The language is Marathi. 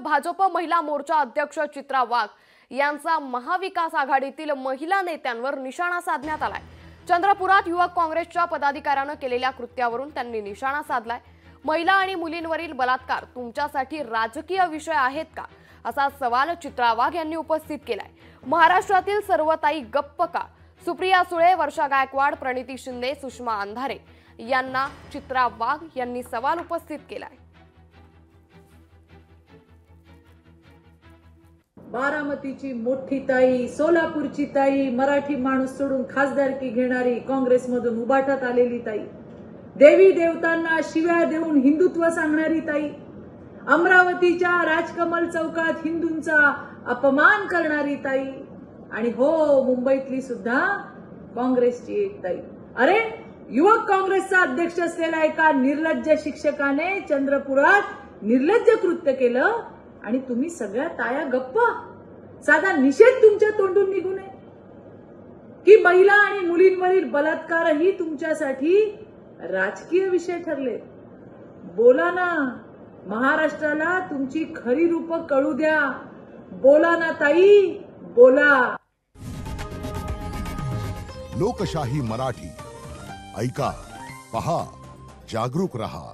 भाजप महिला मोर्चा अध्यक्ष चित्रा वाघ यांचा महाविकास आघाडीतील महिला नेत्यांवर निशाणा साधण्यात आलाय। चंद्रपुरात युवक काँग्रेसच्या पदाधिकाऱ्याने केलेल्या कृत्यावरून त्यांनी निशाणा साधलाय। महिला आणि मुलींवरील बलात्कार तुमच्यासाठी राजकीय विषय आहेत का, असा सवाल चित्रा वाघ यांनी उपस्थित केलाय। महाराष्ट्रातील सर्व ताई गप्प का? सुप्रिया सुळे, वर्षा गायकवाड, प्रणिती शिंदे, सुषमा अंधारे यांना चित्रा वाघ यांनी सवाल उपस्थित केलाय। बारामतीची मोठी ताई, सोलापूरची ताई, मराठी माणूस सोडून खासदारकी घेणारी, काँग्रेसमधून उबाटात आलेली ताई, देवी देवतांना शिव्या देऊन हिंदुत्व सांगणारी ताई, अमरावतीच्या राजकमल चौकात हिंदूंचा अपमान करणारी ताई, आणि हो मुंबईतली सुद्धा काँग्रेसची एक ताई। अरे युवक काँग्रेसचा अध्यक्ष असलेल्या एका निर्लज्ज शिक्षकाने चंद्रपुरात निर्लज्ज कृत्य केलं आणि तुम्ही सगळ्या ताया गप्प? साधा निषेध तुमच्या तोंडून निघू नये की महिला आणि मुलींवरील बलात्कारही तुमच्यासाठी राजकीय विषय ठरले? बोला ना, महाराष्ट्राला तुमची खरी रूप कळू द्या। बोला ना ताई, बोला। लोकशाही मराठी ऐका, पहा, जागरूक रहा।